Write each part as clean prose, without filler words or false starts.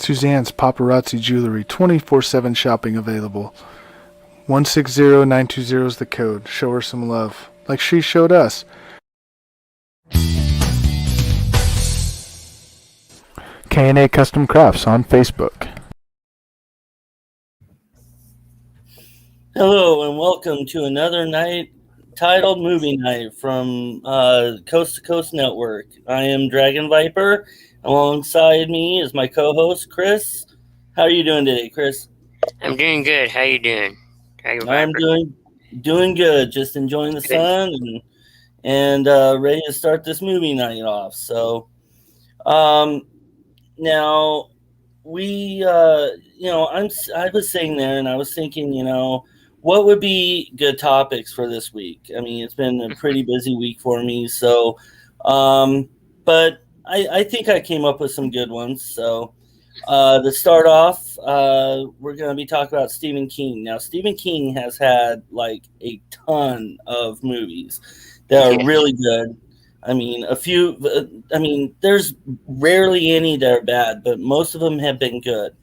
Suzanne's Paparazzi Jewelry, 24/7 shopping available. 160920 is the code. Show her some love, like she showed us. K&A Custom Crafts on Facebook. Hello and welcome to another night titled Movie Night from Coast to Coast Network. I am Dragon Viper. Alongside me is my co-host Chris. How are you doing today, Chris? I'm doing good. How you doing, Dragon Viper? I'm doing good. Just enjoying the sun and ready to start this movie night off. So, now we I was sitting there and I was thinking, what would be good topics for this week? I mean, it's been a pretty busy week for me, so but I think I came up with some good ones. So to start off, we're going to be talking about Stephen King. Now, Stephen King has had like a ton of movies that are really good. I mean, there's rarely any that are bad, but most of them have been good.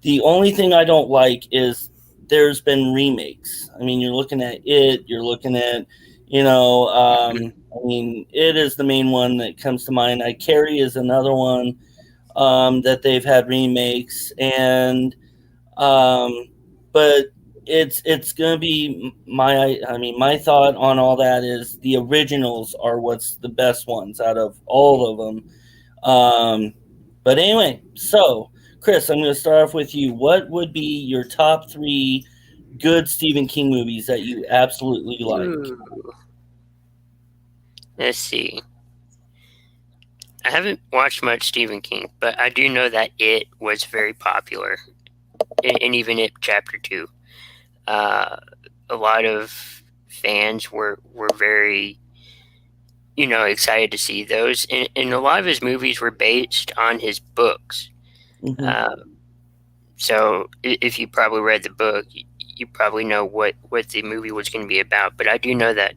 The only thing I don't like is there's been remakes. I mean, you're looking at It, you're looking at, It is the main one that comes to mind. Carrie is another one that they've had remakes, and but it's gonna be my thought on all that is the originals are what's the best ones out of all of them. But anyway, so Chris, I'm going to start off with you. What would be your top 3 good Stephen King movies that you absolutely like? Let's see. I haven't watched much Stephen King, but I do know that It was very popular, and even It Chapter 2. A lot of fans were very, excited to see those, and a lot of his movies were based on his books. Mm-hmm. So if you probably read the book, you probably know what the movie was going to be about. But I do know that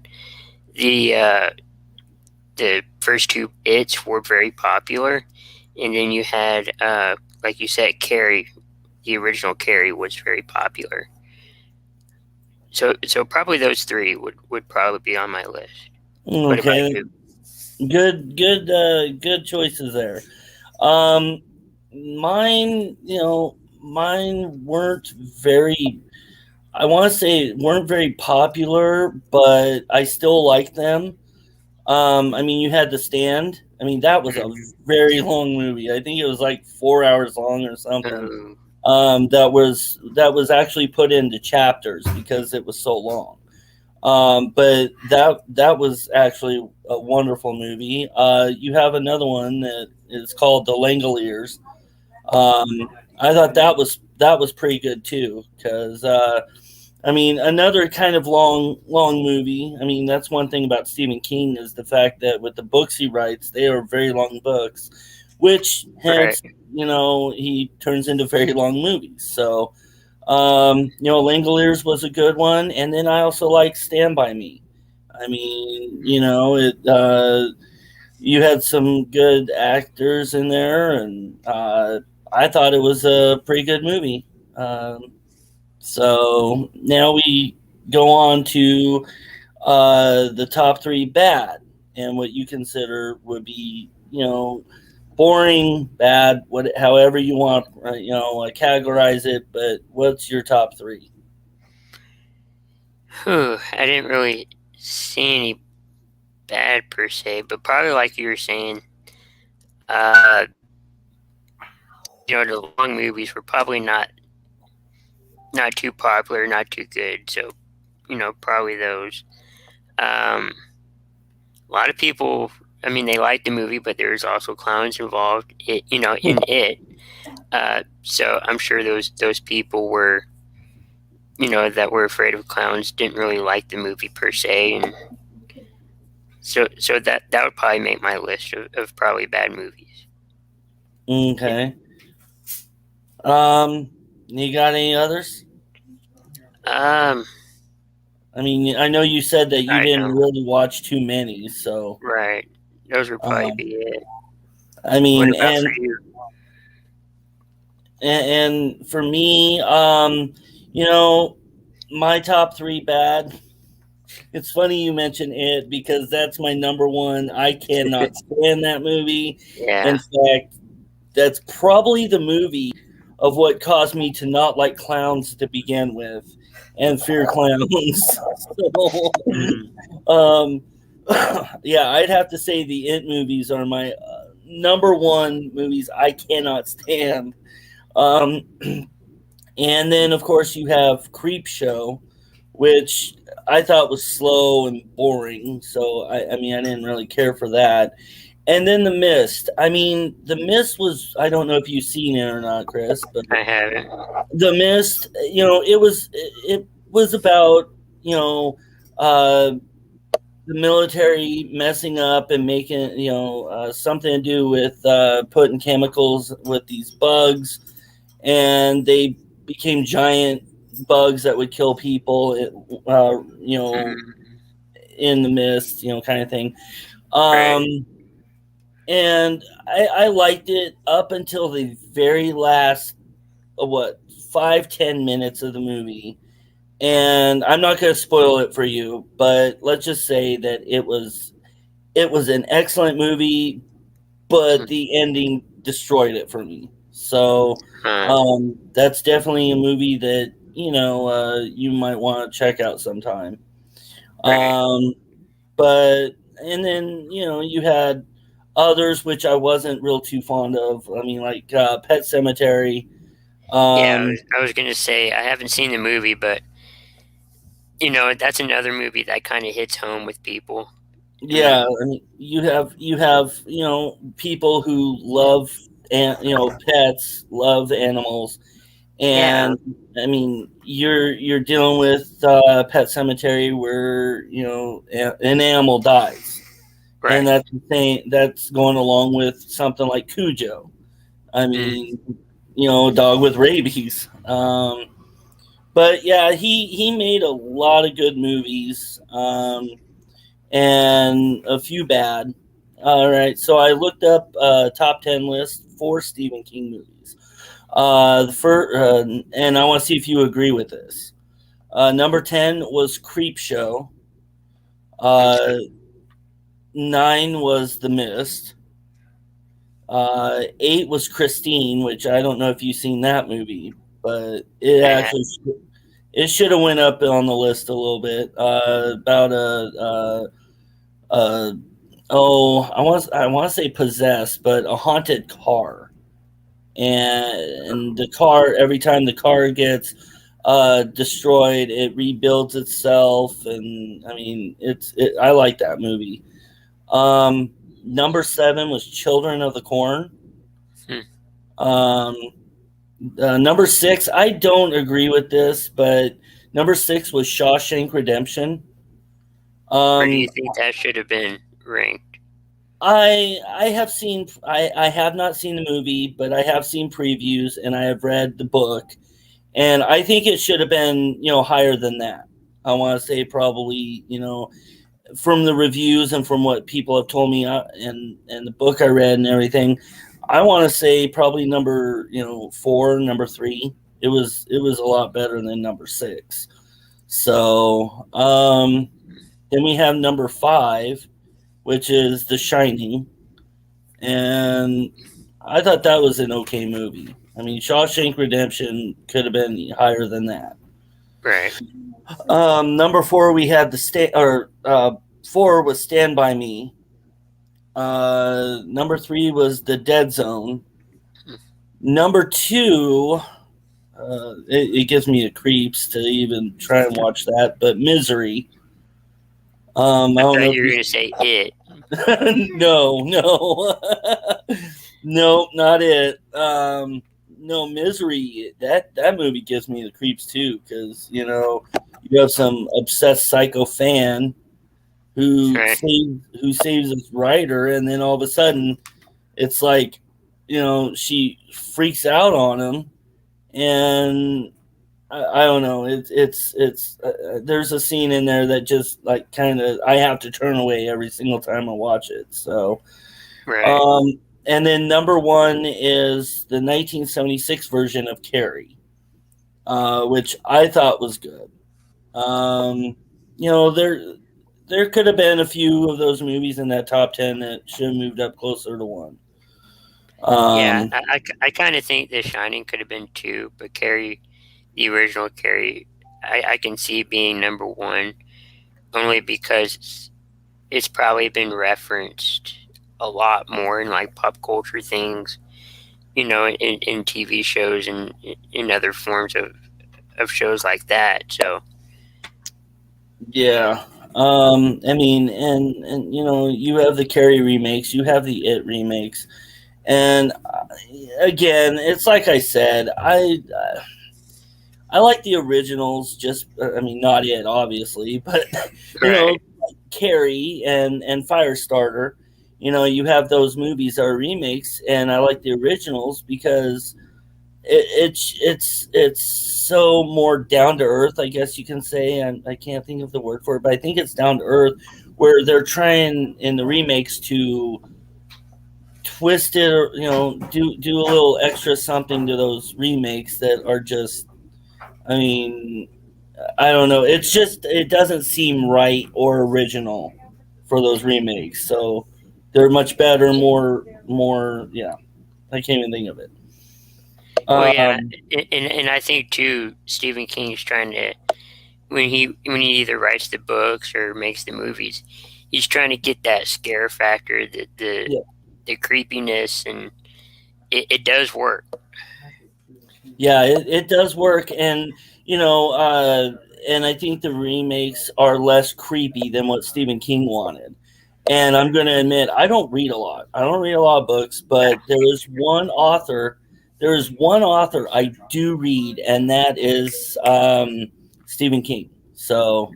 the first 2 It's were very popular, and then you had, like you said, Carrie. The original Carrie was very popular. So probably those 3 would probably be on my list. Okay. What about you? Good choices there. Mine weren't very, I want to say weren't very popular, but I still like them. You had The Stand. I mean, that was a very long movie. I think it was like 4 hours long or something. That was actually put into chapters because it was so long. But that was actually a wonderful movie. You have another one that is called The Langoliers. I thought that was pretty good too, because another kind of long movie. I mean, that's one thing about Stephen King is the fact that with the books he writes, they are very long books, which hence he turns into very long movies. So Langoliers was a good one, and then I also like Stand By Me. I mean, you had some good actors in there, and I thought it was a pretty good movie. So now we go on to the top 3 bad, and what you consider would be, boring, bad, however you want, categorize it. But what's your top 3? I didn't really see any bad per se, but probably like you were saying, the long movies were probably not too popular, not too good. So, probably those. A lot of people, they liked the movie, but there was also clowns involved, in it. So I'm sure those people were, that were afraid of clowns didn't really like the movie per se, and so that would probably make my list of probably bad movies. Okay. You got any others? I know you said that you didn't really watch too many, so right. Those would probably be it. I mean, what about for you? and for me, you know, my top three bad. It's funny you mention it because that's my number one. I cannot stand that movie. Yeah. In fact, that's probably the movie of what caused me to not like clowns to begin with and fear clowns. So, um, yeah, I'd have to say the It movies are my number one movies I cannot stand. Um, and then, of course, you have Creep Show, which I thought was slow and boring. So, I mean, I didn't really care for that. And then The Mist. I mean, The Mist was, I don't know if you've seen it or not, Chris, but I haven't. The Mist, you know, it was about, you know, the military messing up and making, you know, something to do with putting chemicals with these bugs, and they became giant bugs that would kill people, you know, in the mist, you know, kind of thing. Right. And I liked it up until the very last, what, 5-10 minutes of the movie. And I'm not going to spoil it for you, but let's just say that it was an excellent movie, but the ending destroyed it for me. So that's definitely a movie that, you know, you might want to check out sometime. Right. But and then, you know, you had others which I wasn't real too fond of. I mean, like Pet Cemetery. Yeah, Um, I was gonna say I haven't seen the movie, but you know that's another movie that kind of hits home with people. You know. yeah, I mean, you have you know, people who love, and you know, pets, love animals, Yeah. and I mean, you're dealing with Pet Cemetery where, you know, an animal dies, and Right. that's the thing that's going along with something like Cujo. I Mm. mean, you know, a dog with rabies. But yeah, he made a lot of good movies, and a few bad. All right, so I looked up top 10 list for Stephen King movies. And I want to see if you agree with this. Number 10 was Creep Show. Okay. Uh, 9 was The Mist. 8 was Christine, which I don't know if you've seen that movie, but it I have. actually it should have went up on the list a little bit. About uh, oh, I want to say possessed, but a haunted car, and the car, every time the car gets destroyed, it rebuilds itself, and I mean, I like that movie. Number 7 was Children of the Corn. Hmm. Um, number 6, I don't agree with this, but number 6 was Shawshank Redemption. Where do you Um, think that should have been ranked? I have seen, I have not seen the movie, but I have seen previews and I have read the book, and I think it should have been, you know, higher than that. I want to say probably, you know, from the reviews and from what people have told me, and the book I read and everything, I want to say probably number, you know, 4, number 3. It was a lot better than number 6. So then we have number 5, which is The Shining, and I thought that was an okay movie. I mean, Shawshank Redemption could have been higher than that. Right. Number 4, we had 4 was Stand by Me. Number 3 was The Dead Zone. Number 2, it gives me the creeps to even try and watch that, but Misery. I I don't know thought if you were gonna say it. no, no, not it. No, Misery. That movie gives me the creeps too, because, you know, you have some obsessed psycho fan Right. who saves this writer, and then all of a sudden, it's like, you know, she freaks out on him, and I don't know. It's there's a scene in there that just like kind of I have to turn away every single time I watch it. So, Right. um, And then number one is the 1976 version of Carrie, which I thought was good. There could have been a few of those movies in that top 10 that should have moved up closer to one. I kind of think The Shining could have been 2, but Carrie, the original Carrie, I can see being number 1, only because it's probably been referenced a lot more in like pop culture things, in TV shows and in other forms of shows like that. So yeah. I mean, and you have the Carrie remakes, you have the It remakes, and again, it's like I said, I like the originals. Just, I mean, not It, obviously, but right. Carrie and Firestarter. You have those movies that are remakes, and I like the originals because it's so more down to earth, I guess you can say. I can't think of the word for it, but I think it's down to earth, where they're trying in the remakes to twist it, or do a little extra something to those remakes that are just, I mean, I don't know. It's just, it doesn't seem right or original for those remakes. So they're much better, more. Yeah, I can't even think of it. Well, yeah, and I think too, Stephen King's trying to, when he either writes the books or makes the movies, he's trying to get that scare factor, the creepiness, and it does work. Yeah, it does work, and and I think the remakes are less creepy than what Stephen King wanted. And I'm going to admit, I don't read a lot. I don't read a lot of books, but there is one author I do read, and that is Stephen King. So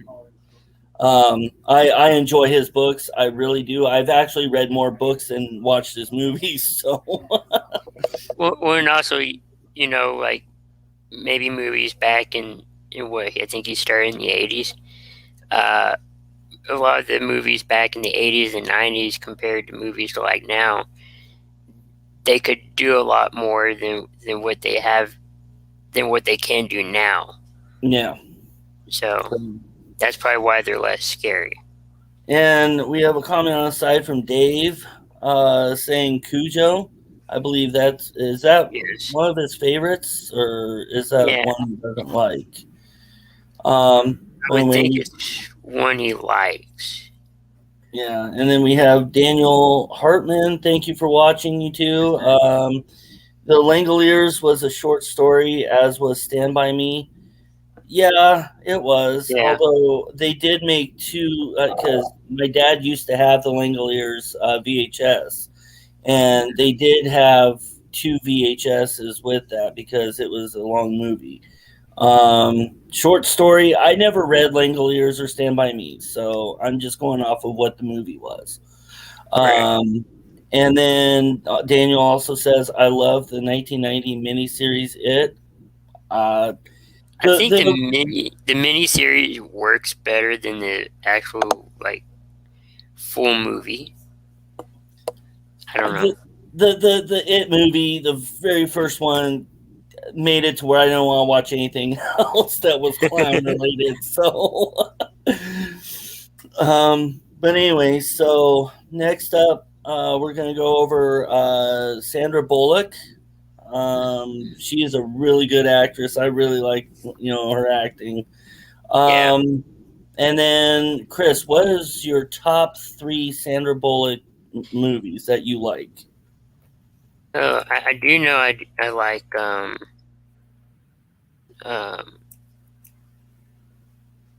I enjoy his books. I really do. I've actually read more books than watched his movies. So well, and also, like maybe movies back in what I think he started in the 80s. A lot of the movies back in the 80s and 90s compared to movies to like now, they could do a lot more than what they can do now. yeah. So that's probably why they're less scary. And we have a comment on the side from Dave saying Cujo. I believe is that Yes. one of his favorites, or is that one he doesn't like? I would think it's one he likes. Yeah, and then we have Daniel Hartman. Thank you for watching, you two. The Langoliers was a short story, as was Stand By Me. Yeah, it was. Yeah. Although they did make two, because my dad used to have the Langoliers VHS, and they did have 2 VHSs with that because it was a long movie. Short story. I never read Langoliers or Stand By Me, so I'm just going off of what the movie was. Right. And then Daniel also says, I love the 1990 miniseries It. I think the mini series works better than the actual like full movie. I don't know. The It movie, the very first one, made it to where I don't want to watch anything else that was clown related. So, but anyway, so next up, we're gonna go over Sandra Bullock. She is a really good actress. I really like her acting. And then Chris, what is your top 3 Sandra Bullock movies that you like? I do know I like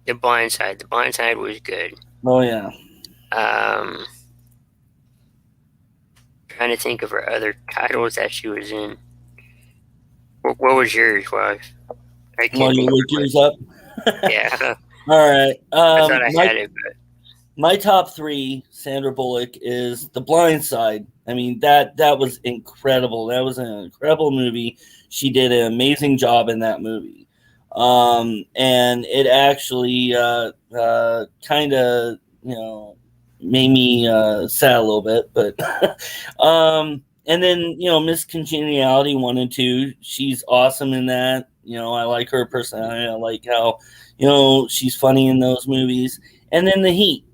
The Blind Side. The Blind Side was good. Oh yeah. Trying to think of her other titles that she was in. What was yours, wife? I can't you look yours up. Yeah. All right. I thought I had it, but my top 3 Sandra Bullock is The Blind Side. I mean, that was incredible. That was an incredible movie. She did an amazing job in that movie. And it actually kind of, made me sad a little bit. But and then Miss Congeniality 1 and 2, she's awesome in that. I like her personality. I like how she's funny in those movies. And then The Heat,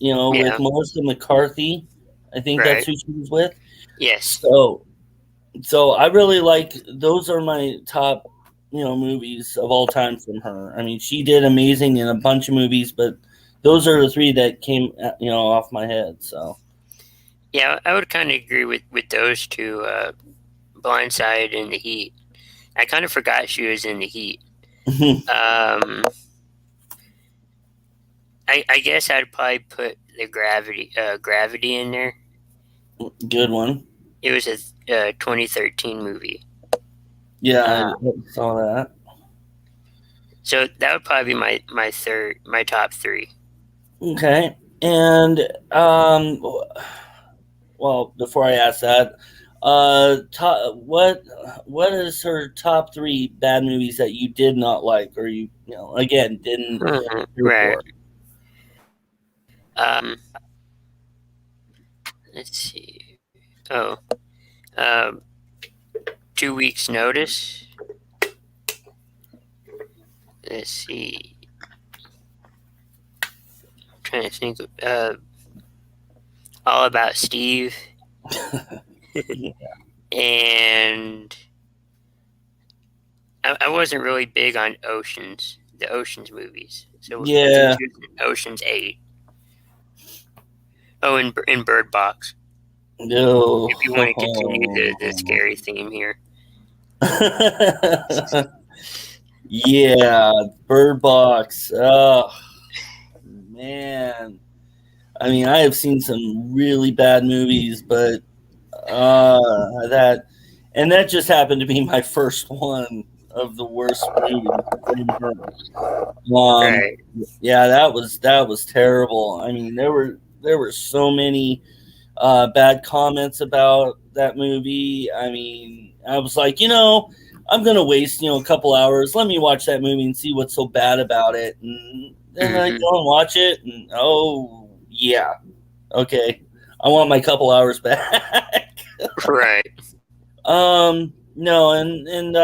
with Melissa McCarthy. I think that's who she was with. Yes. So I really like, those are my top movies of all time from her. I mean, she did amazing in a bunch of movies, but those are the three that came off my head. So yeah, I would kind of agree with those two, Blindside and The Heat. I kind of forgot she was in The Heat. I guess I'd probably put the Gravity in there. Good one. It was a 2013 movie. Yeah, I saw that. So that would probably be my top three. Okay, and well, before I ask that, what is her top three bad movies that you did not like, or again didn't right? Let's see. 2 weeks notice. Let's see. I'm trying to think of All About Steve. Yeah. And I wasn't really big on the Oceans movies. So yeah, Oceans 8. Oh, and Bird Box. No. If you want to continue the scary theme here. Yeah, Bird Box. Oh, man. I mean, I have seen some really bad movies, but that just happened to be my first one of the worst movies. Right. Yeah, that was terrible. I mean, there were so many bad comments about that movie. I mean, I was like, I'm gonna waste a couple hours. Let me watch that movie and see what's so bad about it. And then I go and watch it, and oh yeah, okay, I want my couple hours back. Right. No, and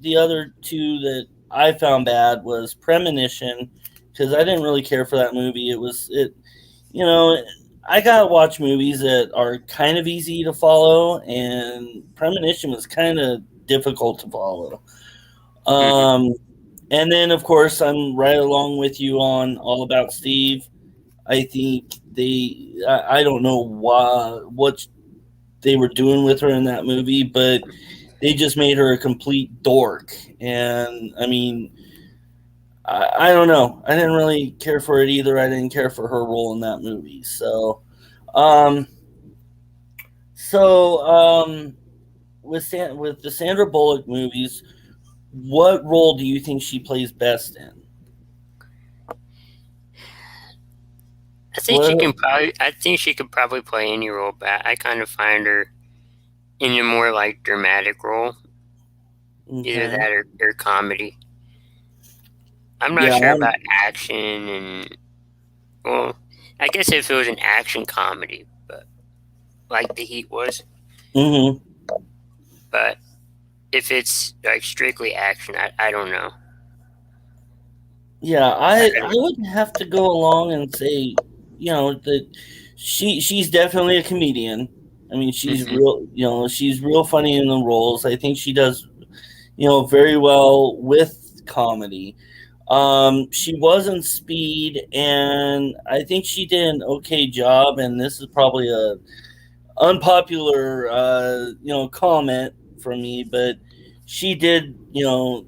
the other two that I found bad was Premonition, because I didn't really care for that movie. I gotta watch movies that are kind of easy to follow, and Premonition was kind of difficult to follow. And then of course I'm right along with you on All About Steve. I think I don't know what they were doing with her in that movie, but they just made her a complete dork. And I mean, I don't know. I didn't really care for it either. I didn't care for her role in that movie. So, with the Sandra Bullock movies, what role do you think she plays best in? I think she could probably play any role, but I kind of find her in a more like dramatic role. Okay. Either that or comedy. I'm not sure about action, and well, I guess if it was an action comedy, but like The Heat was. Mm-hmm. But if it's like strictly action, I don't know. Yeah, I would have to go along and say, that she's definitely a comedian. I mean, she's real, she's real funny in the roles. I think she does, very well with comedy. She was in Speed, and I think she did an okay job. And this is probably a unpopular, comment from me, but she did,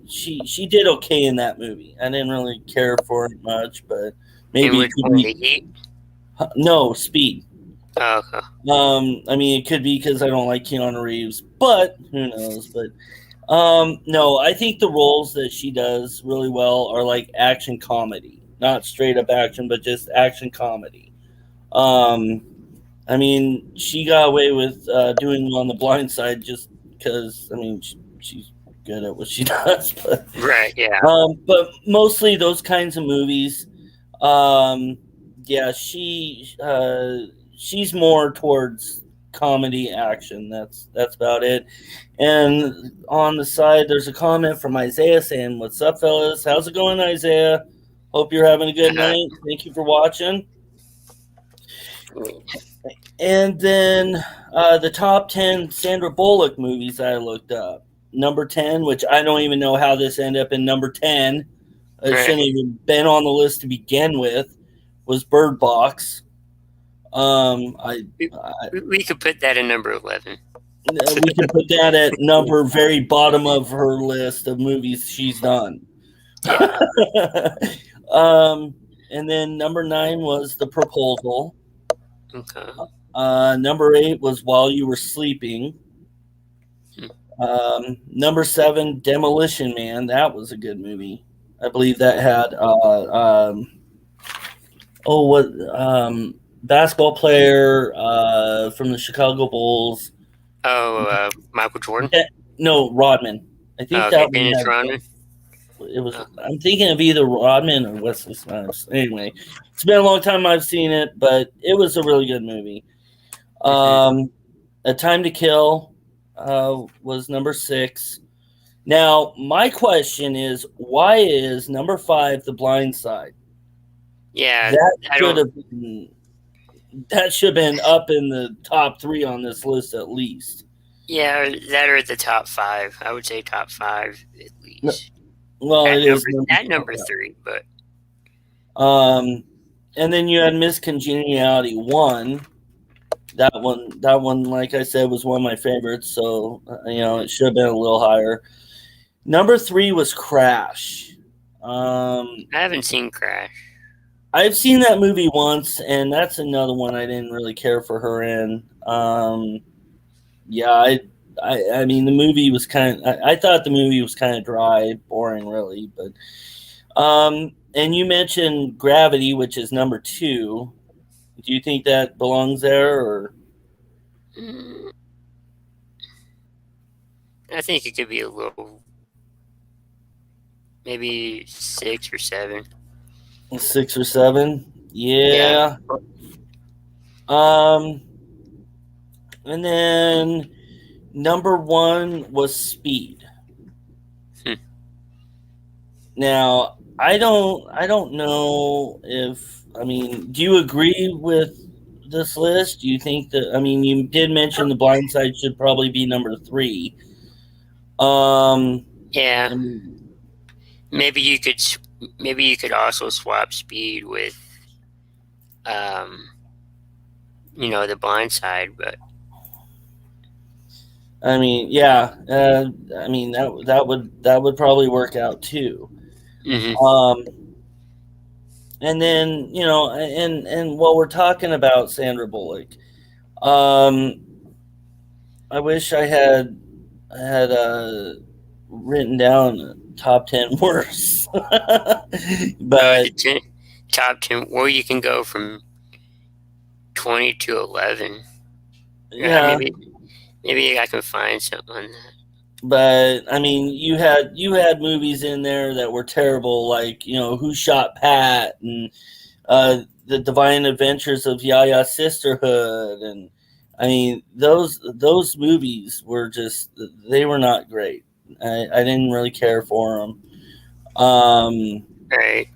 she did okay in that movie. I didn't really care for it much, but maybe it could be. No, Speed. Oh, okay. I mean, it could be because I don't like Keanu Reeves, but who knows? But no, I think the roles that she does really well are like action comedy, not straight up action, but just action comedy. I mean, she got away with doing On the Blind Side just because, I mean, she's good at what she does. But, right, yeah. But mostly those kinds of movies, yeah, she's more towards comedy, action. That's about it. And on the side, there's a comment from Isaiah saying, "What's up, fellas? How's it going, Isaiah? Hope you're having a good night. Thank you for watching." And then the top 10 Sandra Bullock movies I looked up. Number 10, which I don't even know how this ended up in number 10. It shouldn't even been on the list to begin with, was Bird Box. We could put that in number 11. We can put that at number very bottom of her list of movies she's done. And then number 9 was The Proposal. Okay. Number 8 was While You Were Sleeping. Number 7, Demolition Man. That was a good movie. I believe that had basketball player from the Chicago Bulls. Michael Jordan? No, Rodman. I think that was Rodman. It was. I'm thinking of either Rodman or Wesley Snipes. Anyway, it's been a long time I've seen it, but it was a really good movie. A Time to Kill was number 6. Now, my question is, why is number 5 The Blind Side? Yeah, that should have been up in the top 3 on this list at least. Yeah, that or the top 5. I would say top 5 at least. Well, it is at number 3, but and then you had Miss Congeniality 1. That one, like I said, was one of my favorites. So it should have been a little higher. Number 3 was Crash. I haven't seen Crash. I've seen that movie once, and that's another one I didn't really care for her in. I mean, the movie was I thought the movie was kind of dry, boring, really. But and you mentioned Gravity, which is number 2. Do you think that belongs there, or? I think it could be a little, maybe 6 or 7. 6 or 7, yeah. And then number 1 was Speed. Now, I don't know if, do you agree with this list? Do you think that, you did mention The Blind Side should probably be number 3. Yeah. Maybe you could also swap Speed with, The Blind Side, but. That would probably work out too. Mm-hmm. And then and while we're talking about Sandra Bullock, I wish I had written down top 10 worst, but top 10. Well, you can go from 20 to 11. Yeah, maybe I can find something on that. But you had movies in there that were terrible, like Who Shot Pat and The Divine Adventures of Yaya Sisterhood, and those movies were they were not great. I didn't really care for them. Right.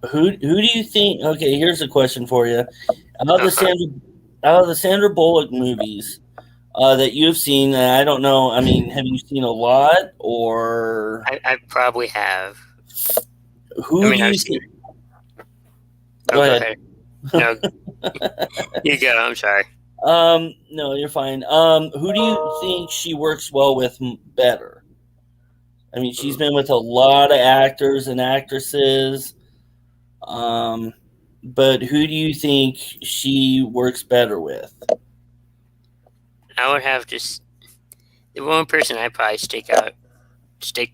Who do you think? Okay, here's a question for you. Out of the Sandra Bullock movies that you've seen, I don't know. Have you seen a lot, or I probably have. Who do you think? Go ahead. No, you go. I'm sorry. No, you're fine. Who do you think she works well with better? She's been with a lot of actors and actresses. But who do you think she works better with? I would have to. The one person I probably stick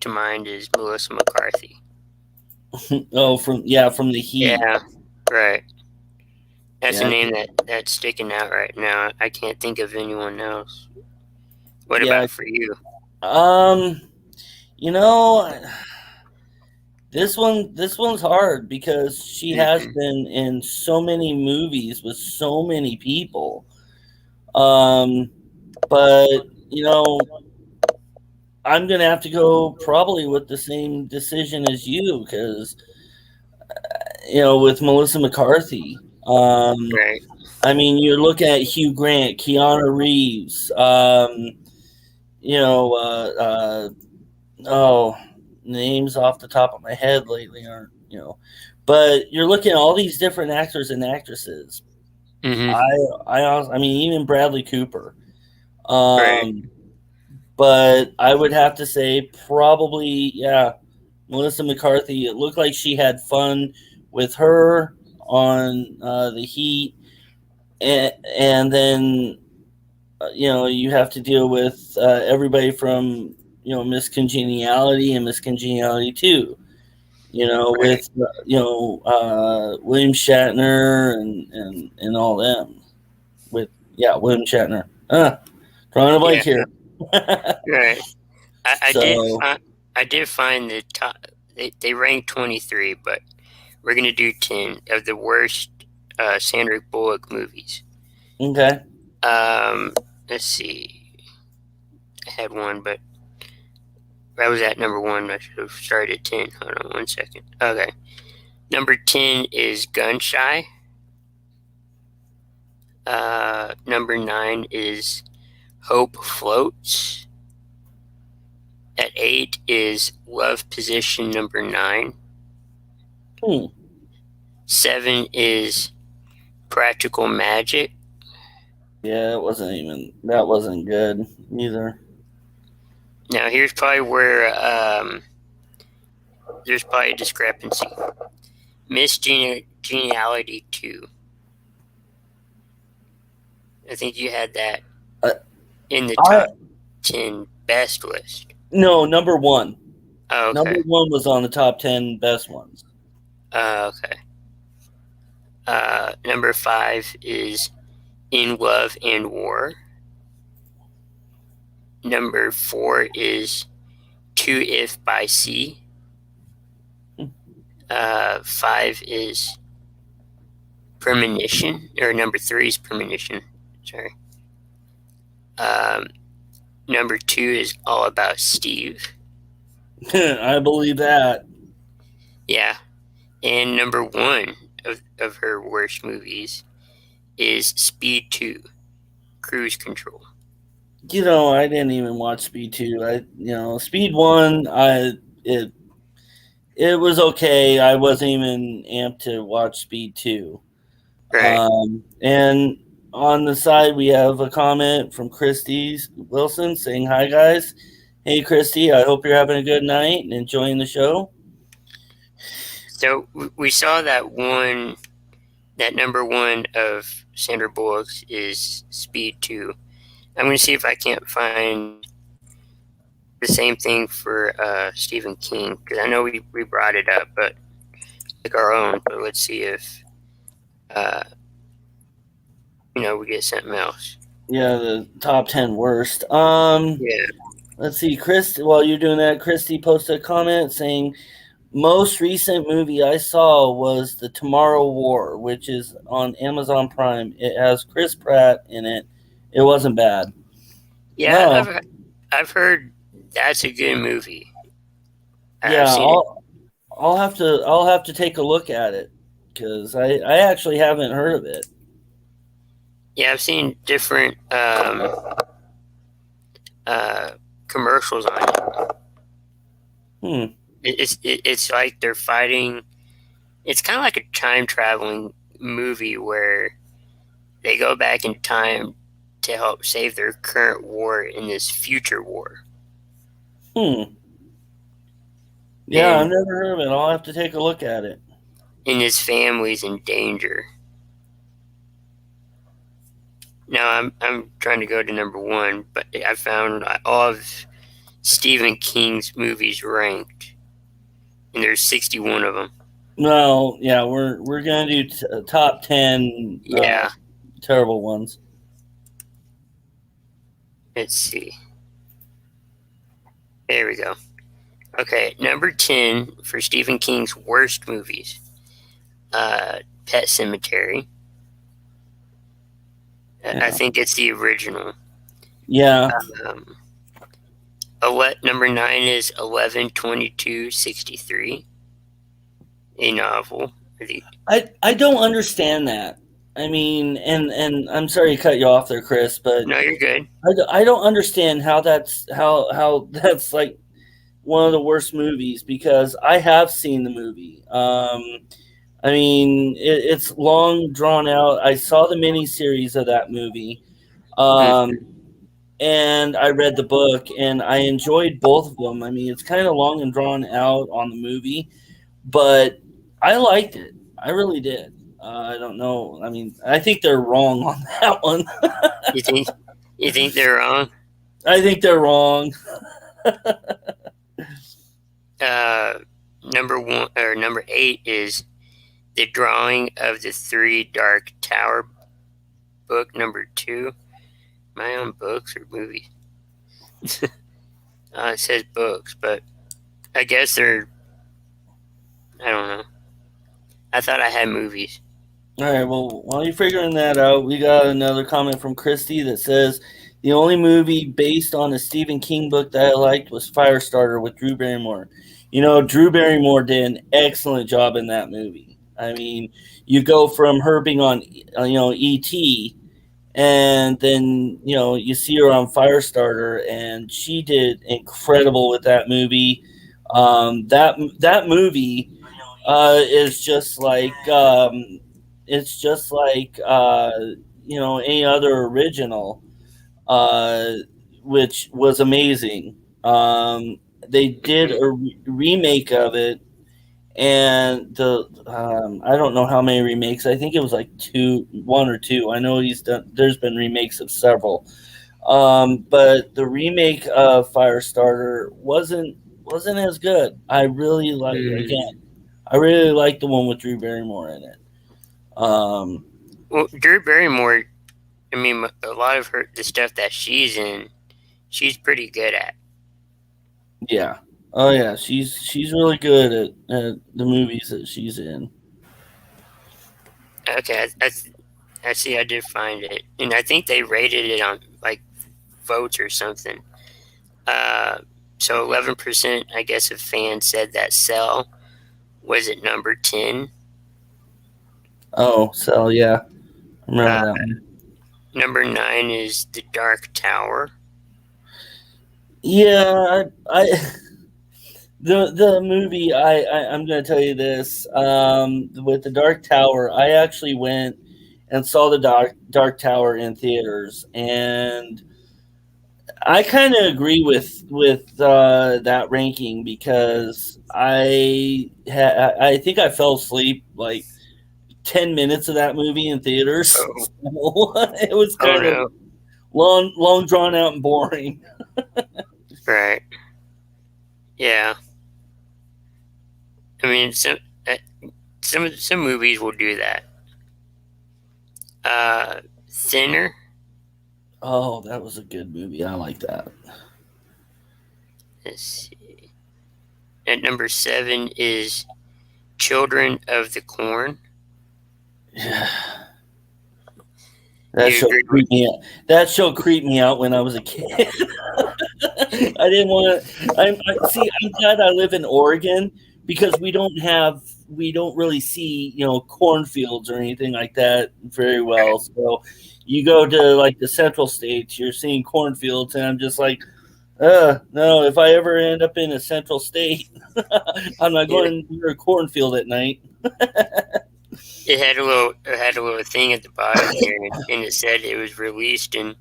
to mind is Melissa McCarthy. Oh, from The Heat. Yeah, right. That's a name that's sticking out right now. I can't think of anyone else. What about for you? This one's hard because she has been in so many movies with so many people. But I'm gonna have to go probably with the same decision as you because with Melissa McCarthy. Right. I mean, you're looking at Hugh Grant, Keanu Reeves. You know, oh, names off the top of my head lately aren't but you're looking at all these different actors and actresses. Mm-hmm. I mean, even Bradley Cooper. Right. But I would have to say probably, yeah, Melissa McCarthy. It looked like she had fun with her on the Heat, and then you have to deal with everybody from Miss Congeniality and Miss Congeniality 2. Right. With William Shatner and all them. With William Shatner. Drawing a blank Yeah. here. Right. I did. So I did find the top. They ranked 23, but we're gonna do 10 of the worst Sandra Bullock movies. okay. Let's see. I had one, but I was at number 1. I should have started at 10. Hold on 1 second. Okay. Number 10 is Gun Shy. Number 9 is Hope Floats. At 8 is Love Position number 9. 7 is Practical Magic. Yeah, that wasn't good either. Now here's probably where there's probably a discrepancy. Miss Geniality 2. I think you had that in the top 10 best list. No, number 1. Oh, okay. Number 1 was on the top 10 best ones. Okay. Number 5 is In Love and War. Number 4 is To If by Sea. 5 is Premonition, or number 3 is Premonition. Sorry. Number 2 is All About Steve. I believe that. Yeah. And number 1 of her worst movies is Speed 2, Cruise Control. I didn't even watch Speed 2. Speed 1, it was okay. I wasn't even amped to watch Speed 2. Right. And on the side, we have a comment from Christy Wilson saying, "Hi, guys. Hey, Christy, I hope you're having a good night and enjoying the show." So we saw that number 1 of Sandra Bullock's is Speed 2. I'm going to see if I can't find the same thing for Stephen King, because I know we brought it up, but like our own. But let's see if we get something else. Yeah, the top 10 worst. Yeah. Let's see, Chris. While you're doing that, Christy posted a comment saying, "Most recent movie I saw was The Tomorrow War, which is on Amazon Prime. It has Chris Pratt in it. It wasn't bad." Yeah, No. I've heard that's a good movie. Yeah, I'll have to take a look at it because I actually haven't heard of it. Yeah, I've seen different commercials on it. It's like they're fighting. It's kind of like a time traveling movie where they go back in time to help save their current war in this future war. Yeah, I've never heard of it. I'll have to take a look at it. And his family's in danger. Now I'm trying to go to number 1, but I found all of Stephen King's movies ranked, and there's 61 of them. No, yeah, we're gonna do top 10. Yeah. Terrible ones. Let's see. There we go. Okay, number 10 for Stephen King's worst movies. Pet Sematary. I think it's the original. Yeah. Number 9 is 11/22/63, a novel. I don't understand that. I mean, and I'm sorry to cut you off there, Chris, but No, you're good. I don't understand how that's like one of the worst movies, because I have seen the movie. I mean, it's long drawn out. I saw the miniseries of that movie, and I read the book, and I enjoyed both of them. I mean, it's kind of long and drawn out on the movie, but I liked it. I really did. I don't know. I mean, I think they're wrong on that one. You think they're wrong? I think they're wrong. Number 8 is The Drawing of the Three Dark Tower, book number 2. Am I on books or movies? It says books, but I guess they're. I don't know. I thought I had movies. All right. Well, while you're figuring that out, we got another comment from Christy that says the only movie based on a Stephen King book that I liked was Firestarter with Drew Barrymore. You know, Drew Barrymore did an excellent job in that movie. I mean, you go from her being on, E.T., and then, you see her on Firestarter, and she did incredible with that movie. That movie is just like it's just like any other original, which was amazing. They did a remake of it, and I don't know how many remakes. I think it was like one or two. I know there's been remakes of several, but the remake of Firestarter wasn't as good. I really like the one with Drew Barrymore in it. Well, Drew Barrymore, I mean, a lot of the stuff that she's in, she's pretty good at. Yeah. Oh yeah, she's really good at the movies that she's in. Okay, I see. I did find it, and I think they rated it on like votes or something. So 11%, I guess, of fans said that Cell was at number 10. Oh, Cell, yeah, I remember that one. Number 9 is The Dark Tower. Yeah, the movie. I'm going to tell you this. With The Dark Tower, I actually went and saw The Dark Tower in theaters, and I kind of agree with that ranking, because I think I fell asleep like 10 minutes of that movie in theaters. So it was kind of long, drawn out, and boring. Right. Yeah. I mean, some movies will do that. Thinner. Oh, that was a good movie. I like that. Let's see. At number 7 is Children of the Corn. Yeah. That show creeped me out when I was a kid. I didn't want to. I'm glad I live in Oregon, because we don't really see cornfields or anything like that very well. So you go to like the central states, you're seeing cornfields, and I'm just like, no. If I ever end up in a central state, I'm not going near a cornfield at night. It had a little thing at the bottom here, and it said it was released in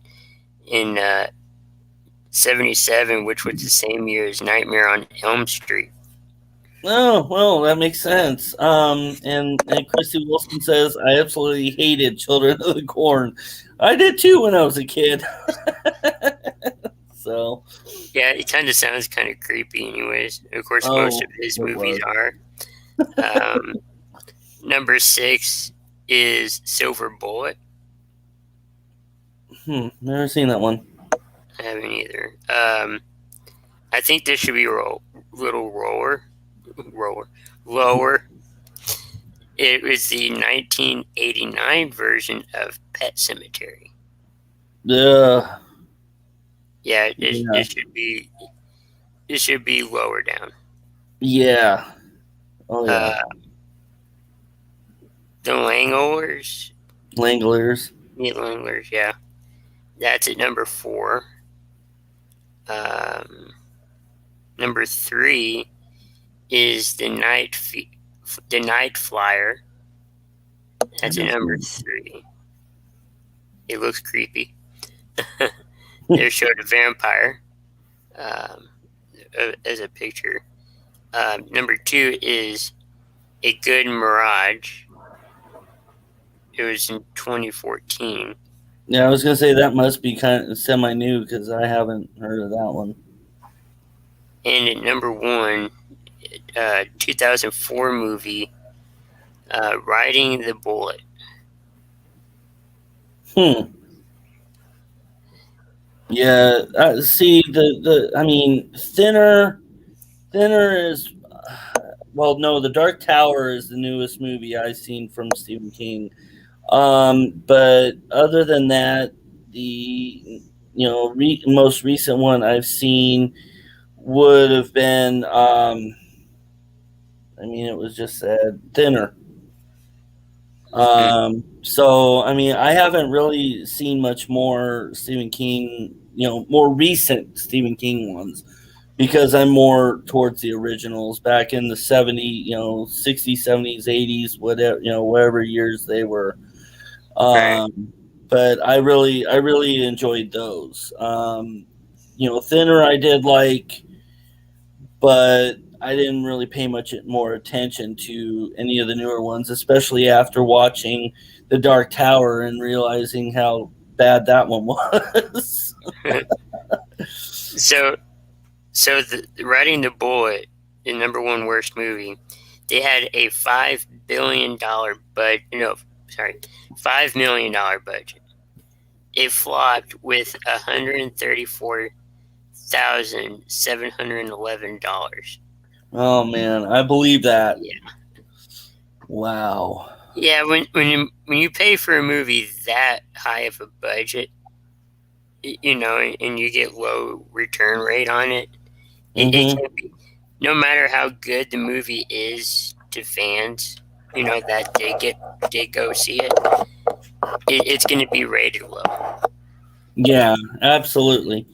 1977, which was the same year as Nightmare on Elm Street. Oh, well, that makes sense. And Christy Wilson says, I absolutely hated Children of the Corn. I did too when I was a kid. So yeah, it kind of sounds kind of creepy, anyways. Of course, most of his movies are. Number 6 is Silver Bullet. Never seen that one. I haven't either. I think this should be a little lower. It was the 1989 version of Pet Sematary. Yeah. Yeah, Yeah. it should be lower down. Yeah. Oh yeah. The Langlers, Langlers. yeah, that's at number 4. Number 3 is the Night Flyer. That's at number 3. It looks creepy. They showed a vampire as a picture. Number 2 is A Good Mirage. It was in 2014. Yeah, I was gonna say that must be kind of semi-new because I haven't heard of that one. And at number 1, 2004 movie, Riding the Bullet. Yeah. See I mean, Thinner is. Well, no, The Dark Tower is the newest movie I've seen from Stephen King. But other than that, the most recent one I've seen would have been. I mean, it was just said Thinner. So I mean, I haven't really seen much more Stephen King, more recent Stephen King ones, because I'm more towards the originals back in the 70s, 60s, 70s, 80s, whatever years they were. Right. But I really enjoyed those. Thinner I did like, but I didn't really pay much more attention to any of the newer ones, especially after watching The Dark Tower and realizing how bad that one was. So the Riding the Bullet, the number 1 worst movie, they had a $5 million budget. It flopped with $134,711. Oh man, I believe that. Yeah. Wow. Yeah, when you pay for a movie that high of a budget, and you get low return rate on it, it can be, no matter how good the movie is to fans, that they go see it, it's going to be rated low. Yeah, absolutely.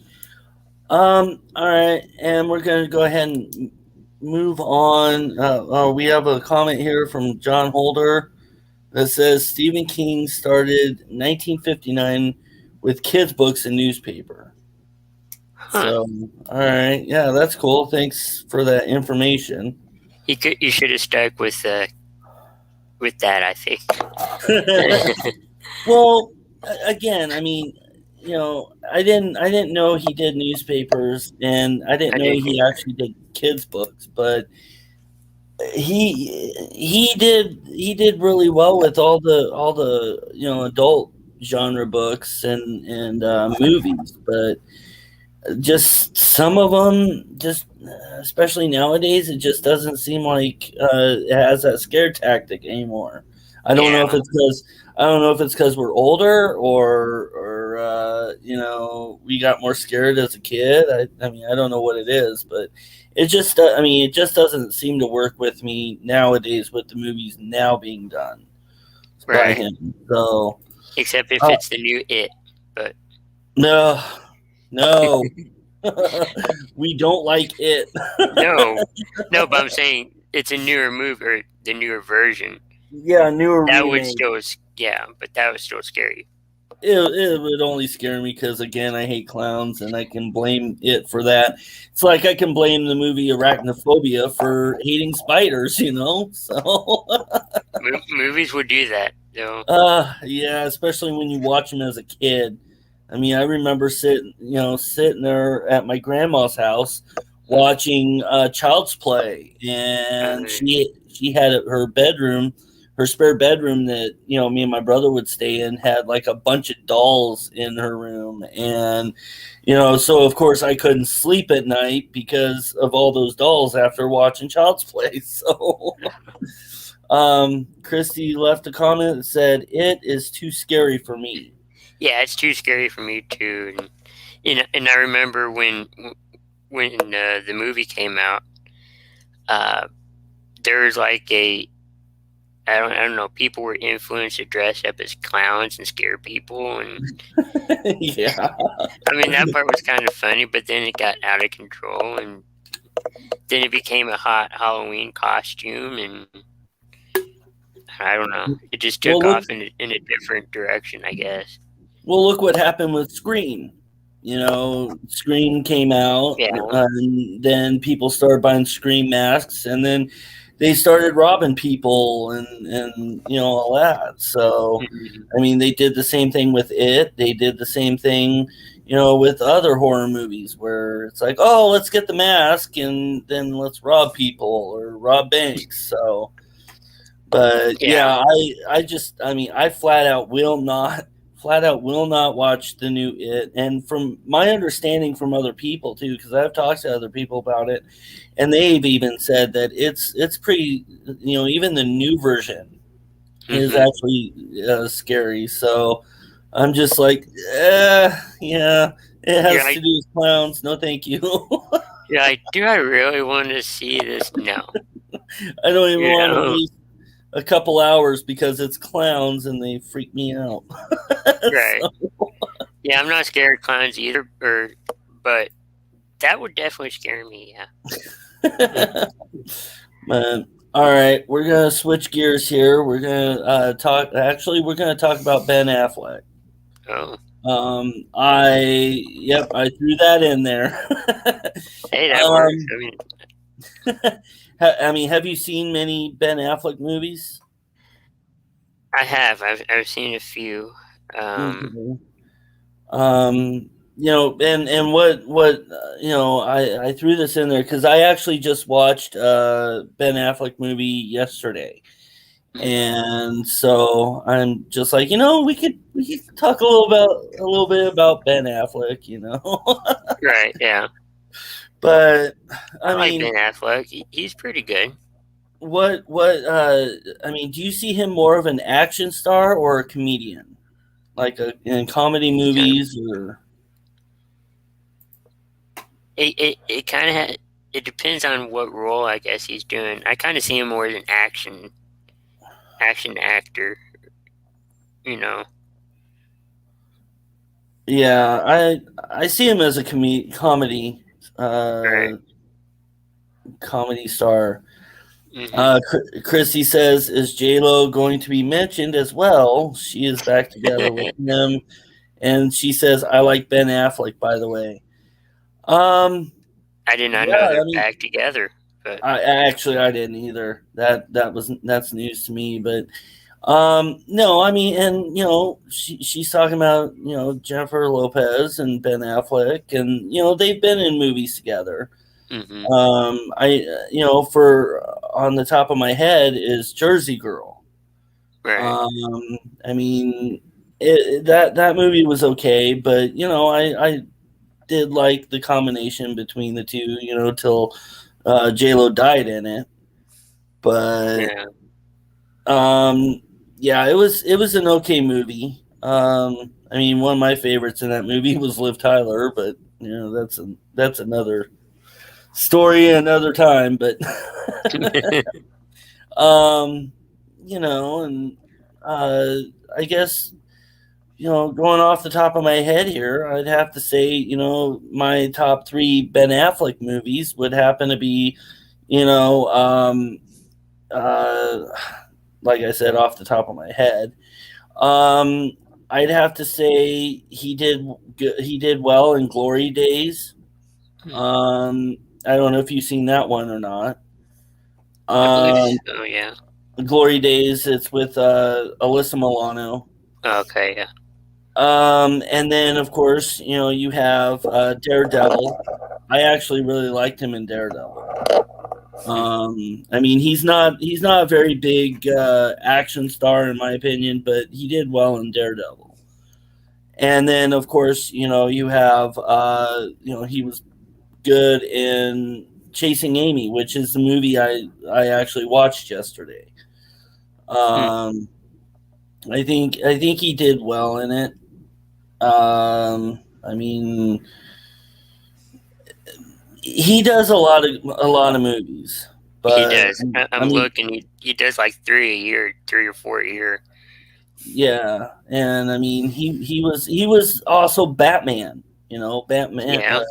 All right, and we're going to go ahead and move on. We have a comment here from John Holder that says Stephen King started 1959 with kids' books and newspaper. Huh. So, all right, yeah, that's cool. Thanks for that information. You should have stuck with that, I think. Well, again, I mean, I didn't know he did newspapers, and I didn't know he actually did kids' books, but he did really well with all the adult genre books and movies, but just some of them, just especially nowadays, it just doesn't seem like it has that scare tactic anymore. I don't know if it's because we're older or we got more scared as a kid. I mean, I don't know what it is, but it just doesn't seem to work with me nowadays with the movies now being done by him. So except if it's the new It, but no, we don't like it. no, but I'm saying it's a newer movie or the newer version. Yeah, newer. That remake. would still, but that would still scare you. It would only scare me because, again, I hate clowns, and I can blame it for that. It's like I can blame the movie Arachnophobia for hating spiders, So movies would do that, though. Yeah, especially when you watch them as a kid. I mean, I remember sitting there at my grandma's house watching Child's Play, and she had her bedroom. Her spare bedroom that me and my brother would stay in had like a bunch of dolls in her room, and so of course I couldn't sleep at night because of all those dolls after watching Child's Play. So Christy left a comment that said, "It is too scary for me." Yeah, it's too scary for me too. And I remember when the movie came out, uh, there was like I don't know, people were influenced to dress up as clowns and scare people, and Yeah. I mean that part was kind of funny, but then it got out of control, and then it became a hot Halloween costume, and I don't know, it just Well, took look, off in a different direction, I guess. well, look what happened with Scream. You know, Scream came out, Yeah. and then people started buying Scream masks, and then they started robbing people and you know all that. So, Mhm. I mean, they did the same thing with It. They did the same thing, you know, with other horror movies where it's like, oh, let's get the mask and then let's rob people or rob banks. So, but Yeah. yeah, I mean, I flat out will not watch the new It. And from my understanding from other people too, because I've talked to other people about it, and they've even said that it's pretty, you know, even the new version is Hmm. actually scary. So I'm just like, yeah, it You're has to like, do with clowns. No, thank you. do I really want to see this? No. I don't even You want to know? waste a couple hours because it's clowns and they freak me out. Right. So, Yeah, I'm not scared of clowns either, but that would definitely scare me. Yeah. man, all right, we're gonna switch gears here. We're gonna talk. Actually, we're gonna talk about Ben Affleck. Oh, I threw that in there. hey, that works. um, I mean, I mean, have you seen many Ben Affleck movies? I have. I've seen a few. Okay. You know, and what you know, I threw this in there because I actually just watched Ben Affleck movie yesterday, and so I'm just like, you know, we could talk a little bit about Ben Affleck, you know, Right. Yeah. but I I like mean, Ben Affleck. He's pretty good. what I mean, do you see him more of an action star or a comedian, like in comedy Kind of. movies or? It kind of it depends on what role I guess he's doing. I kind of see him more as an action actor. You know. Yeah, I see him as a Right. uh, comedy star. Hmm. Chrissy says, "Is J Lo going to be mentioned as well? She is back together with him." And she says, "I like Ben Affleck, by the way." Um, I did not yeah, know I they're mean, back together, but I didn't either. That's news to me. But no, I mean, and you know, she's talking about, you know, Jennifer Lopez and Ben Affleck, and you know they've been in movies together. hmm I you know, for on the top of my head is Jersey Girl. right. I mean, that movie was okay, but you know, I did like the combination between the two, you know, till J Lo died in it. But Yeah. yeah, it was an okay movie. I mean, one of my favorites in that movie was Liv Tyler, but you know, that's another story another time. But um, you know, and uh, I guess, you know, going off the top of my head here, I'd have to say, you know, my top three Ben Affleck movies would happen to be, you know, uh, like I said, off the top of my head. Um, I'd have to say he did well in Glory Days. Um, I don't know if you've seen that one or not. I believe Um, so. Yeah. Glory Days. It's with Alyssa Milano. Okay. Yeah. And then of course, you know, you have Daredevil. I actually really liked him in Daredevil. I mean, he's not a very big action star in my opinion, but he did well in Daredevil. And then of course, you know, you have you know, he was good in Chasing Amy, which is the movie I actually watched yesterday. Hmm. Um, I think he did well in it. I mean, he does a lot of movies, but He does. I I'm mean, looking. He does like 3 or 4 a year. yeah, and I mean, he was also Batman, Batman, Yeah,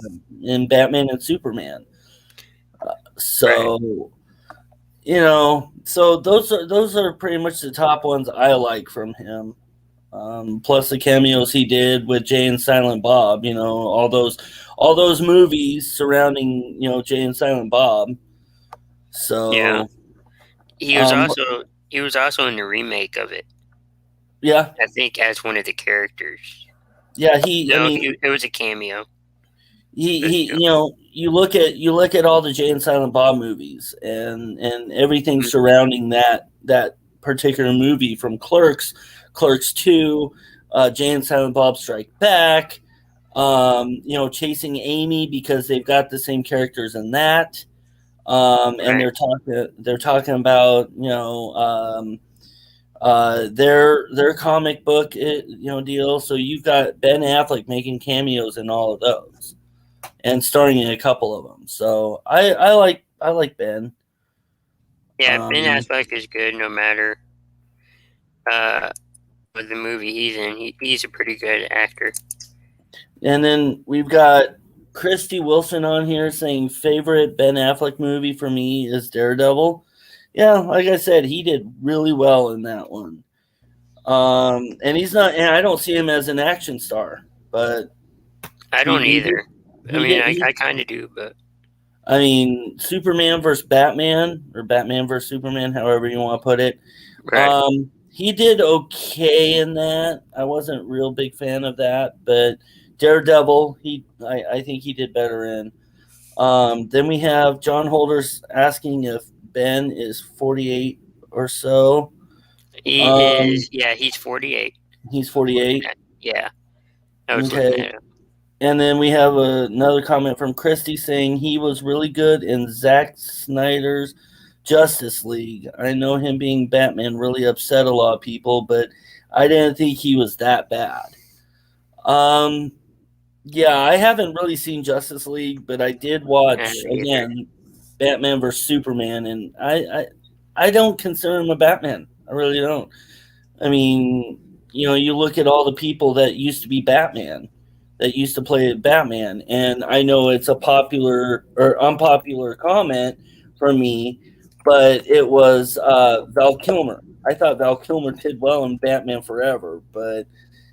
in Batman and Superman. right. So so those are pretty much the top ones I like from him. Plus the cameos he did with Jay and Silent Bob, all those movies surrounding Jay and Silent Bob. Yeah, So he was um, also he was also in the remake of it. yeah, I think as one of the characters. yeah. I No, mean, it was a cameo. But, you look at all the Jay and Silent Bob movies and everything surrounding that particular movie, from Clerks 2, Jay and Silent Bob Strike Back, Chasing Amy, because they've got the same characters in that. And right. they're talking about their comic book deal. So you've got Ben Affleck making cameos in all of those and starring in a couple of them. So I like Ben. Yeah, Ben Um, Affleck is good no matter what the movie he's in. He's a pretty good actor. and then we've got Christy Wilson on here saying favorite Ben Affleck movie for me is Daredevil. Yeah, like I said, he did really well in that one. And I don't see him as an action star, but I he, don't he did. either. I He mean, did. I kind of do, but I mean, Superman versus Batman, or Batman versus Superman, however you want to put it. right. He did okay in that. I wasn't a real big fan of that, but Daredevil, I think he did better in. Then we have John Holders asking if Ben is 48 or so. He Um, is. Yeah, he's 48. he's 48. Yeah, I was looking Okay. at him. And then we have another comment from Christy saying he was really good in Zack Snyder's Justice League. I know him being Batman really upset a lot of people, but I didn't think he was that bad. Um, yeah, I haven't really seen Justice League, but I did watch Me either. again Batman vs Superman, and I don't consider him a Batman. I really don't. I mean, you look at all the people that used to be Batman, that used to play Batman, and I know it's a popular or unpopular comment for me, but it was Val Kilmer. I thought Val Kilmer did well in Batman Forever, but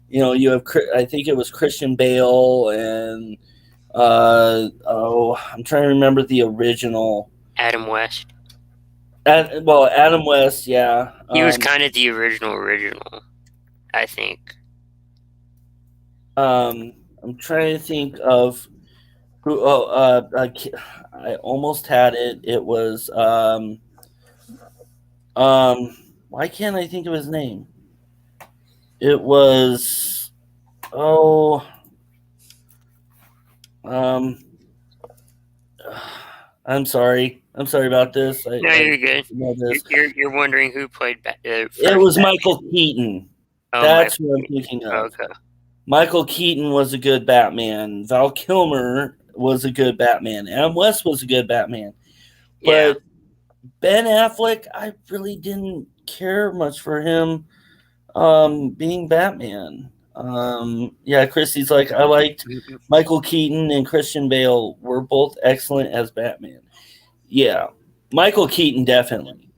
you have, I think it was Christian Bale and I'm trying to remember the original. Adam West. Adam West, yeah. He was kind of the original, I think. I'm trying to think of who. I almost had it. It was why can't I think of his name? It was um I'm sorry. I'm sorry about this. No, you're good. know this. You're wondering who played It was Batman. Michael Keaton. Oh, That's Michael what I'm Keaton. thinking of. Okay. Michael Keaton was a good Batman. Val Kilmer was a good Batman. Adam West was a good Batman. Yeah. But Ben Affleck, I really didn't care much for him being Batman. Yeah, Christy's like, I liked Michael Keaton and Christian Bale were both excellent as Batman. Yeah, Michael Keaton definitely.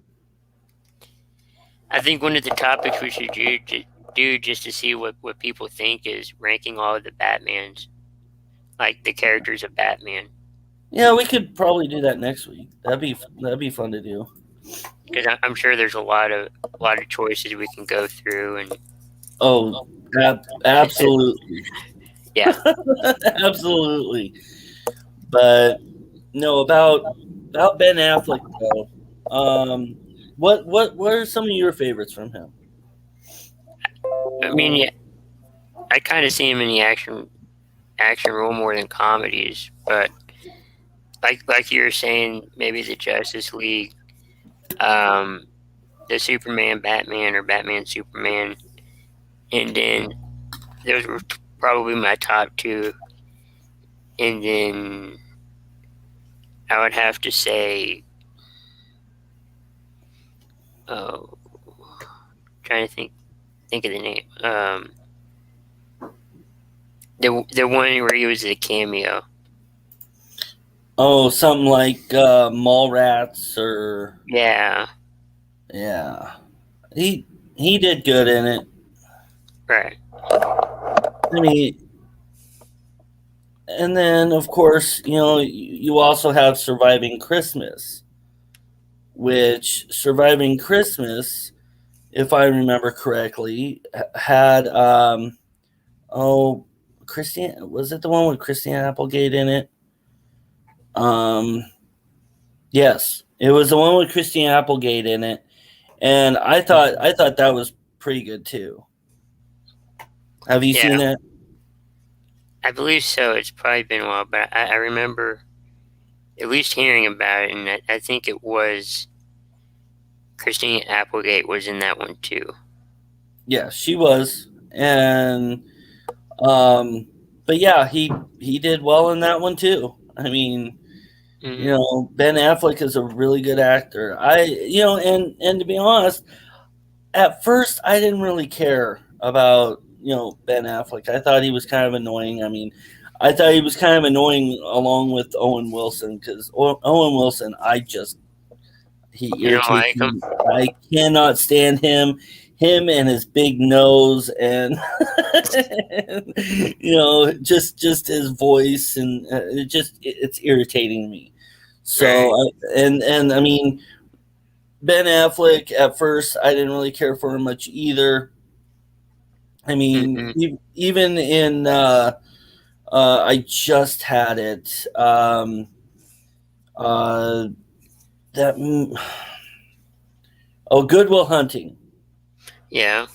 I think one of the topics we should do just to see what people think is ranking all of the Batmans, like the characters of Batman. Yeah, we could probably do that next week. That'd be fun to do. Because I'm sure there's a lot of choices we can go through, and Absolutely. yeah. Absolutely. But no, about Ben Affleck though. What are some of your favorites from him? I mean, yeah, I kind of see him in the action role more than comedies, but like you were saying, maybe the Justice League, the Superman Batman or Batman Superman, and then those were probably my top two. And then I would have to say, oh, trying to think of the name. The one where he was a cameo. Oh, something like Mallrats or Yeah, yeah. He did good in it. right. I mean, and then of course, you also have Surviving Christmas, which Surviving Christmas, if I remember correctly, had Christian, was it the one with Christian Applegate in it? Yes, it was the one with Christian Applegate in it, and I thought that was pretty good too. Have you seen Yeah, it? I believe so. It's probably been a while, but I remember at least hearing about it, and I think it was Christine Applegate was in that one too. Yeah, she was, and but yeah, he did well in that one too. I mean, Ben Affleck is a really good actor. And to be honest, at first I didn't really care about Ben Affleck. I thought he was kind of annoying. I mean, I thought he was kind of annoying along with Owen Wilson because Owen Wilson, he You don't irritates like him? me. I cannot stand him. Him and his big nose, and just his voice, and it's irritating me. So, Right. and I mean, Ben Affleck at first I didn't really care for him much either. I mean, Mm-mm. even in I just had it. That Good Will Hunting. Yeah.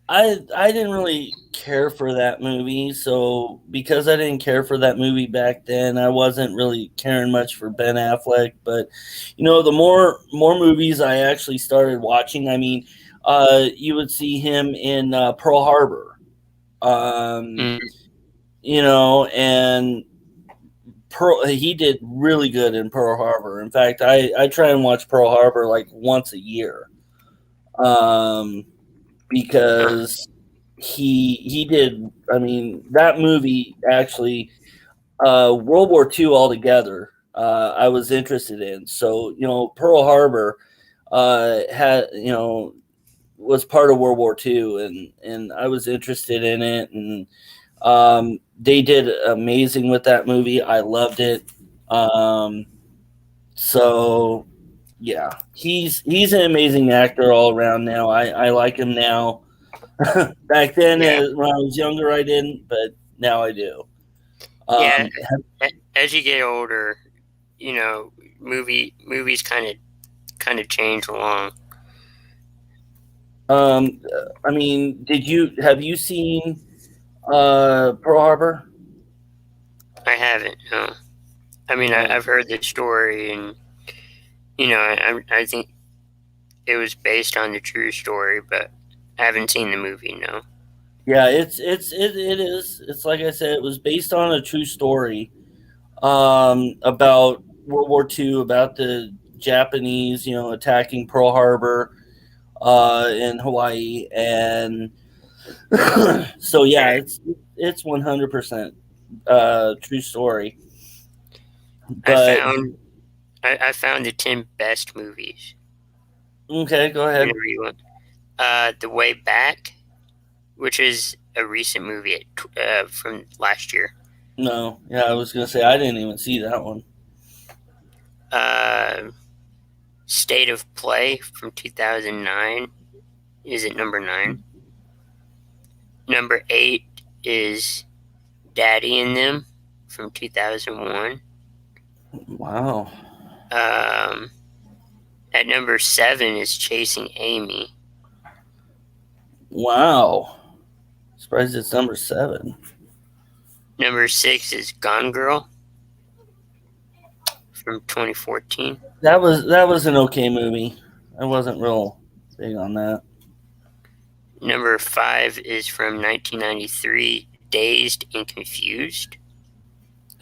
I didn't really care for that movie, so because I didn't care for that movie back then, I wasn't really caring much for Ben Affleck. But the more movies I actually started watching, I mean, you would see him in Pearl Harbor, Mm. and he did really good in Pearl Harbor. In fact, I try and watch Pearl Harbor like once a year. Because he did. I mean, that movie actually, World War II altogether. I was interested in. So Pearl Harbor had was part of World War II, and I was interested in it, and they did amazing with that movie. I loved it. So yeah, he's an amazing actor all around now. I like him now. Back then, Yeah. when I was younger, I didn't, but now I do. Yeah. As you get older, movies kind of change along. I mean, have you seen Pearl Harbor? I haven't. No. I mean, I've heard the story, and I think it was based on the true story, but I haven't seen the movie. No. Yeah, it is. It's like I said, it was based on a true story about World War II, about the Japanese, attacking Pearl Harbor in Hawaii, and so yeah, it's 100% true story. But I found the 10 best movies. Okay, go ahead. Whenever you want. The Way Back, which is a recent movie from last year. No, yeah, I was gonna say I didn't even see that one. State of Play from 2009 is at number 9. Number 8 is Daddy and Them from 2001. Wow. At number 7 is Chasing Amy. Wow. Surprised it's number 7. Number 6 is Gone Girl from 2014. That was an okay movie. I wasn't real big on that. Number 5 is from 1993, Dazed and Confused.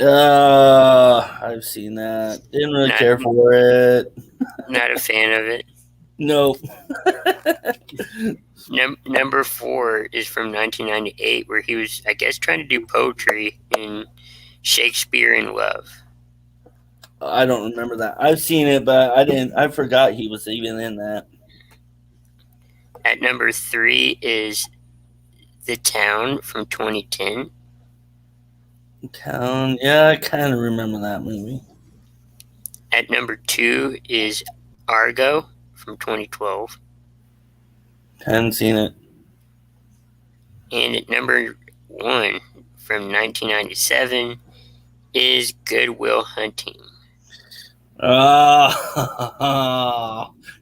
I've seen that. Didn't really Not- care for it. Not a fan of it. No. Number 4 is from 1998, where he was, I guess, trying to do poetry in Shakespeare in Love. I don't remember that. I've seen it, but I forgot he was even in that. At number 3 is The Town from 2010. Town. Yeah, I kind of remember that movie. At number 2 is Argo from 2012. Hadn't seen it. And at number 1 from 1997 is Good Will Hunting.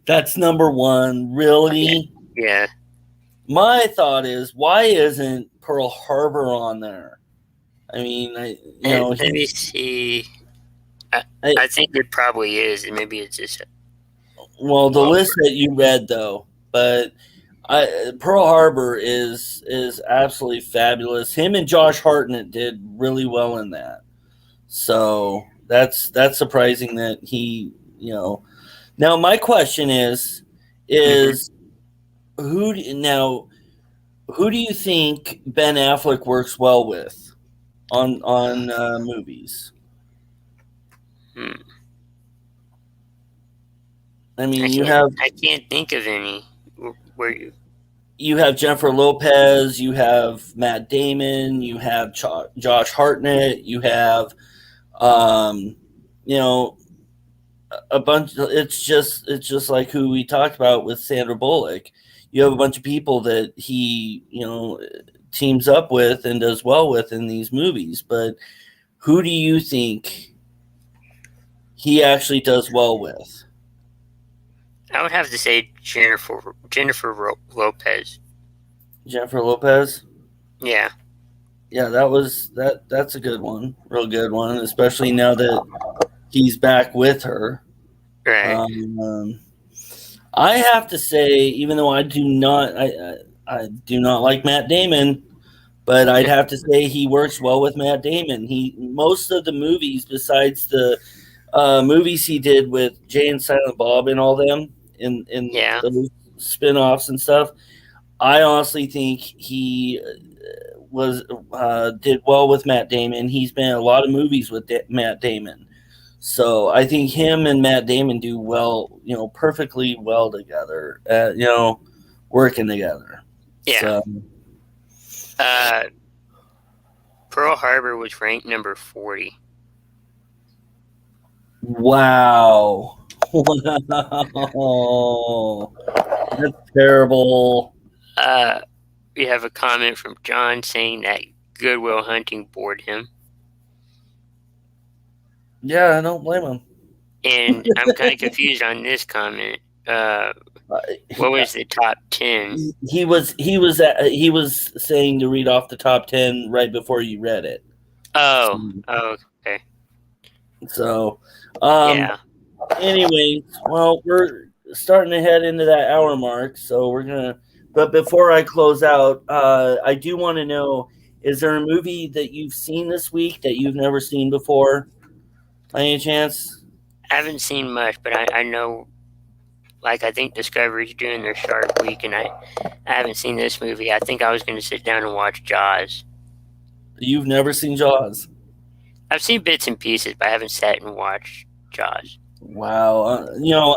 That's number 1. Really? Yeah. My thought is, why isn't Pearl Harbor on there? I mean, Let me see. I think it probably is, and maybe it's just. Well, the list that you read, though, but Pearl Harbor is absolutely fabulous. Him and Josh Hartnett did really well in that, so that's surprising that he, Now, my question is who do you think Ben Affleck works well with on movies? I mean, I can't think of any. Where you have Jennifer Lopez, you have Matt Damon, you have Josh Hartnett, you have, a bunch. It's just like who we talked about with Sandra Bullock. You have a bunch of people that he, teams up with and does well with in these movies. But who do you think he actually does well with? I would have to say Jennifer Lopez. Jennifer Lopez? Yeah. Yeah, that's a good one. Real good one, especially now that he's back with her. Right. I have to say, even though I do not like Matt Damon, but I'd have to say he works well with Matt Damon. Most of the movies, besides the movies he did with Jay and Silent Bob and all them in the spin-offs and stuff, I honestly think he did well with Matt Damon. He's been in a lot of movies with Matt Damon. So I think him and Matt Damon do well, perfectly well together, working together. Yeah. So, Pearl Harbor was ranked number 40. Wow. Wow. That's terrible. We have a comment from John saying that Good Will Hunting bored him. Yeah, I don't blame him. And I'm kind of confused on this comment. What was the top 10? He was saying to read off the top 10 right before you read it. Oh, okay. So, Yeah. Anyways, well, we're starting to head into that hour mark, so but before I close out, I do want to know, is there a movie that you've seen this week that you've never seen before, by any chance? I haven't seen much, but I know, I think Discovery's doing their Shark Week, and I haven't seen this movie. I think I was going to sit down and watch Jaws. You've never seen Jaws? I've seen bits and pieces, but I haven't sat and watched Jaws. Wow.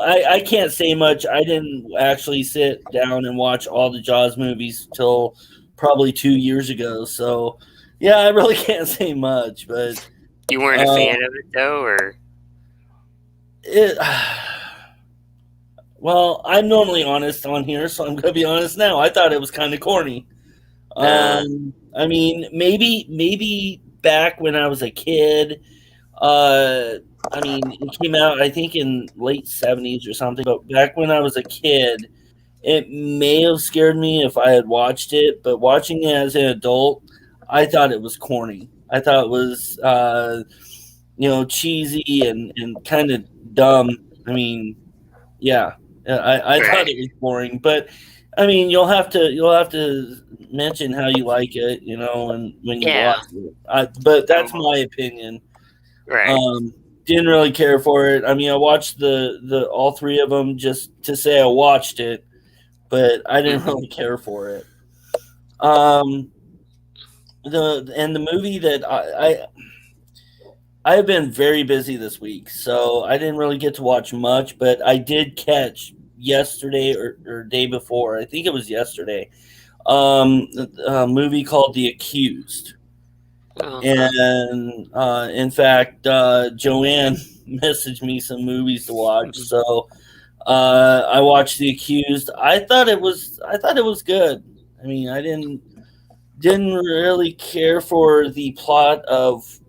I can't say much. I didn't actually sit down and watch all the Jaws movies till probably 2 years ago. So, yeah, I really can't say much. But you weren't a fan of it, though, or? Well, I'm normally honest on here, so I'm going to be honest now. I thought it was kind of corny. I mean, maybe back when I was a kid, I mean, it came out, I think, in late 70s or something. But back when I was a kid, it may have scared me if I had watched it. But watching it as an adult, I thought it was corny. I thought it was, cheesy and kind of dumb. I mean, yeah, I thought it was boring. But I mean, you'll have to mention how you like it, when you Yeah. watch it. But that's my opinion. Right. Didn't really care for it. I mean, I watched the all three of them just to say I watched it, but I didn't really care for it. The movie that I've been very busy this week, so I didn't really get to watch much, but I did catch yesterday or day before. I think it was yesterday. A movie called The Accused. And in fact, Joanne messaged me some movies to watch, so I watched The Accused. I thought it was good. I mean, I didn't really care for the plot of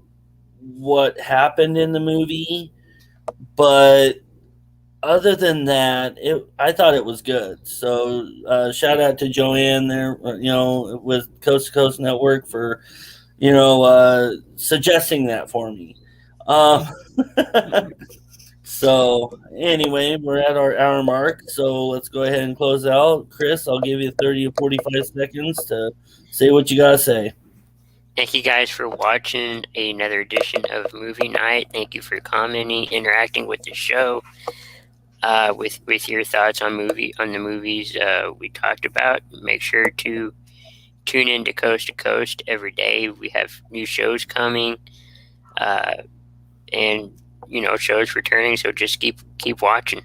what happened in the movie, but other than that, I thought it was good. So shout out to Joanne there, with Coast to Coast Network for suggesting that for me. So anyway, we're at our hour mark, so let's go ahead and close out. Chris, I'll give you 30 or 45 seconds to say what you gotta say. Thank you guys for watching another edition of Movie Night. Thank you for commenting, interacting with the show, with your thoughts on the movies we talked about. Make sure to tune in to Coast every day. We have new shows coming, and shows returning. So just keep watching.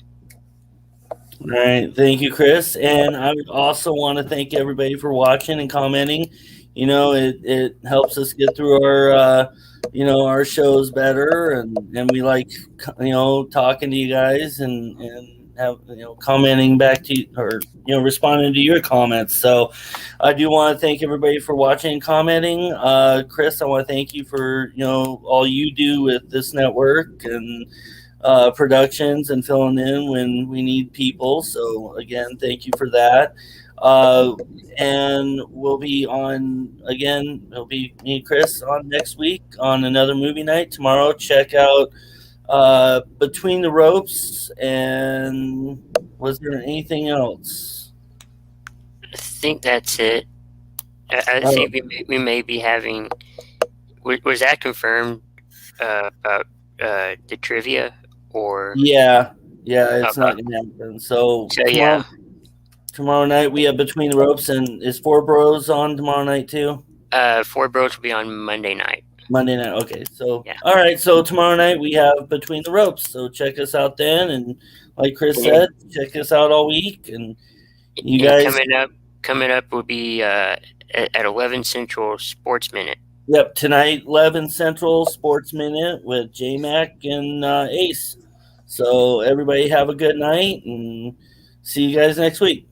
All right, thank you, Chris, and I would also want to thank everybody for watching and commenting. It helps us get through our shows better, and we like talking to you guys and have commenting back to you, or responding to your comments. So I do want to thank everybody for watching and commenting. Chris, I want to thank you for all you do with this network and productions and filling in when we need people. So again, thank you for that. And we'll be on again. It'll be me and Chris on next week on another movie night. Tomorrow, check out Between the Ropes. And was there anything else? I think that's it. I think we may be having. Was that confirmed about the trivia or? Yeah, it's not gonna happen. So tomorrow night we have Between the Ropes, and is Four Bros on tomorrow night too? Four Bros will be on Monday night. Monday night. Okay, so all right. So tomorrow night we have Between the Ropes. So check us out then, and like Chris said, check us out all week. And you guys coming up will be at 11 Central Sports Minute. Yep, tonight 11 Central Sports Minute with J-Mac and Ace. So everybody have a good night, and see you guys next week.